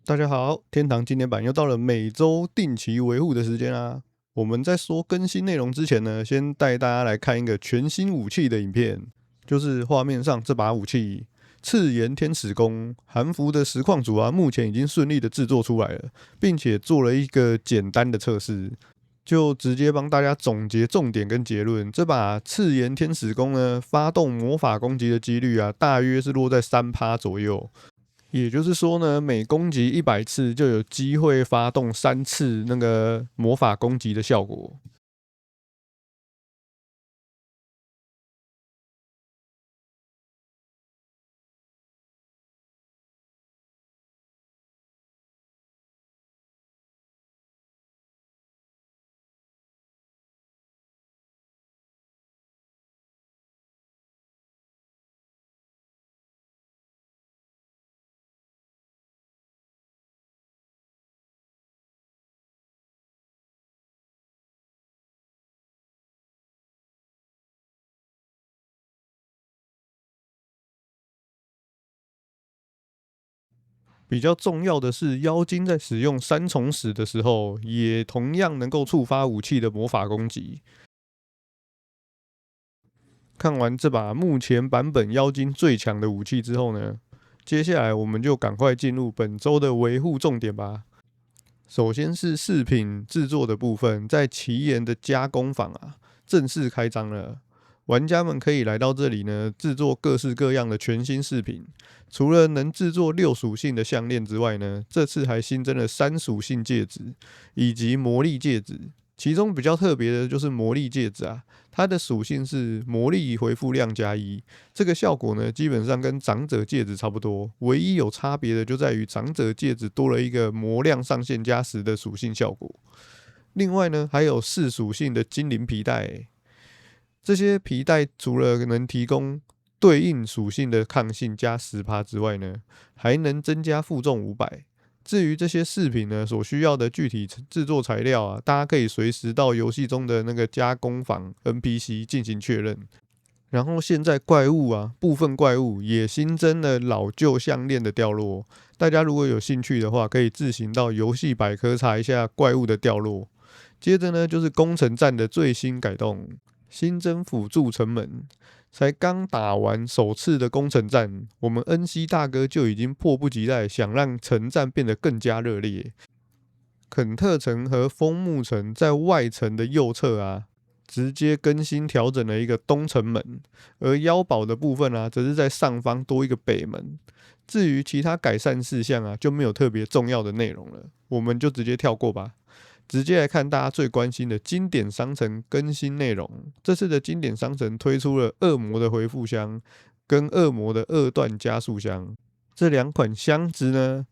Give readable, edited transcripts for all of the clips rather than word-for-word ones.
大家好，天堂經典版又到了每周定期維護的時間啦。我們在說更新內容之前呢，先帶大家來看一個全新武器的影片，就是畫面上這把武器赤炎天使弓，韓服的實況組目前已經順利的制作出來了，並且做了一個簡單的測試，就直接幫大家總結重點跟結論。這把赤炎天使弓呢，發動魔法攻擊的幾率大約是落在3%左右。也就是說呢，每攻擊100次就有機會發動3次那個魔法攻擊的效果。比較重要的是，妖精在使用三重使的時候，也同樣能夠觸發武器的魔法攻擊。看完這把目前版本妖精最強的武器之後呢，接下來我們就趕快進入本周的維護重點吧。首先是飾品製作的部分，在奇岩的加工坊正式開張了。玩家們可以來到這裡呢，製作各式各樣的全新飾品。除了能製作6屬性的項鏈之外呢，這次還新增了3屬性戒指以及魔力戒指。其中比較特別的就是魔力戒指它的屬性是魔力回復量+1。這個效果呢，基本上跟長者戒指差不多，唯一有差別的就在於長者戒指多了一個魔量上限+10的屬性效果。另外呢，還有4屬性的精靈皮帶。這些皮帶除了能提供對應屬性的抗性+10%之外呢，還能增加負重500。至於這些飾品呢，所需要的具體製作材料大家可以隨時到遊戲中的那個加工坊 NPC 進行確認。然後現在怪物部分怪物也新增了老舊項鏈的掉落，大家如果有興趣的話，可以自行到遊戲百科查一下怪物的掉落。接着呢，就是攻城戰的最新改動。新增輔助城門，才剛打完首次的攻城戰，我們恩熙大哥就已經迫不及待想讓城戰變得更加熱烈。肯特城和楓木城在外城的右側直接更新調整了一個東城門，而妖堡的部分則是在上方多一個北門。至於其他改善事項就沒有特別重要的內容了，我們就直接跳過吧。直接來看大家最關心的經典商城更新內容。這次的經典商城推出了惡魔的回復箱跟惡魔的2段加速箱。這2款箱子呢，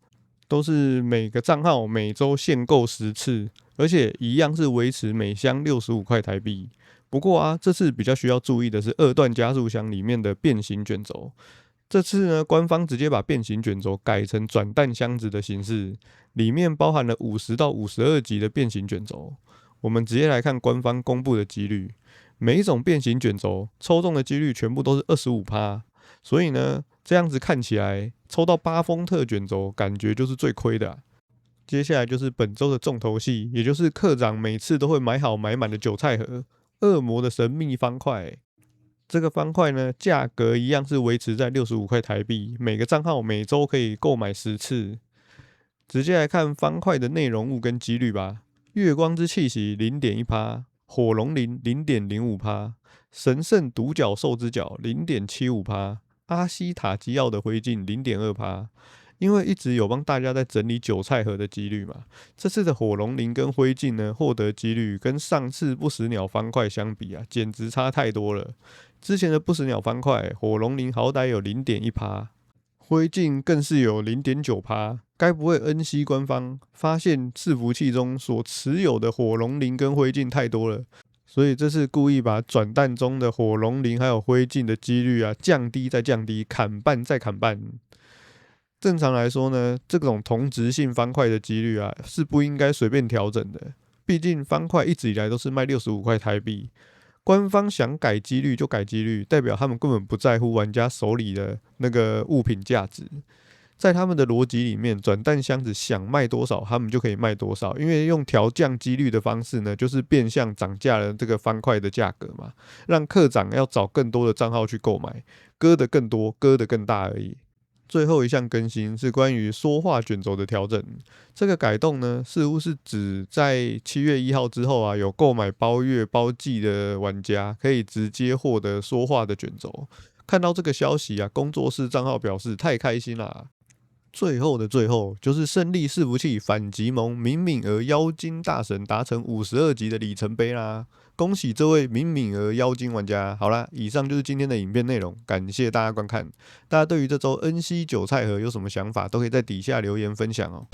都是每個賬號每周限購10次，而且一樣是維持每箱65塊台幣。不過這次比較需要注意的是2段加速箱裡面的變形卷軸。這次呢，官方直接把變形卷軸改成轉蛋箱子的形式，裡面包含了50到52級的變形卷軸。我們直接來看官方公布的幾率，每一種變形卷軸抽中的幾率全部都是25%，所以呢，這樣子看起來抽到8封特卷軸，感覺就是最虧的。接下來就是本周的重頭戲，也就是課長每次都會買好買滿的韭菜盒——惡魔的神秘方塊。這個方塊呢，價格一樣是維持在65塊台幣，每個賬號每周可以購買10次。直接來看方塊的內容物跟幾率吧。月光之氣息 0.1%， 火龍鱗 0.05%， 神聖獨角獸之角 0.75%， 阿西塔基奧的灰燼 0.2%。因為一直有幫大家在整理韭菜盒的幾率嘛，這次的火龍鱗跟灰燼呢，獲得幾率跟上次不死鳥方塊相比簡直差太多了。之前的不死鳥方塊，火龍鱗好歹有 0.1%， 灰燼更是有 0.9%。該不會恩熙官方發現伺服器中所持有的火龍鱗跟灰燼太多了，所以這次故意把轉蛋中的火龍鱗還有灰燼的幾率降低再降低，砍半再砍半。正常來說呢，這種同質性方塊的幾率是不應該隨便調整的。畢竟方塊一直以來都是賣65塊台幣，官方想改幾率就改幾率，代表他們根本不在乎玩家手裡的那個物品價值。在他們的邏輯裡面，轉蛋箱子想賣多少，他們就可以賣多少，因為用調降幾率的方式呢，就是變相漲價了這個方塊的價格嘛，讓課長要找更多的賬號去購買，割得更多，割得更大而已。最後一項更新是關於說話卷軸的調整，這個改動呢，似乎是指在7月1號之後啊，有購買包月包季的玩家可以直接獲得說話的卷軸。看到這個消息啊，工作室賬號表示太開心啦！最後的最後，就是勝利伺服器反擊盟敏敏兒妖精大神達成52級的里程碑啦！恭喜這位敏敏兒妖精玩家。好啦，以上就是今天的影片內容，感謝大家觀看。大家對於這周恩熙韭菜盒有什麼想法，都可以在底下留言分享哦。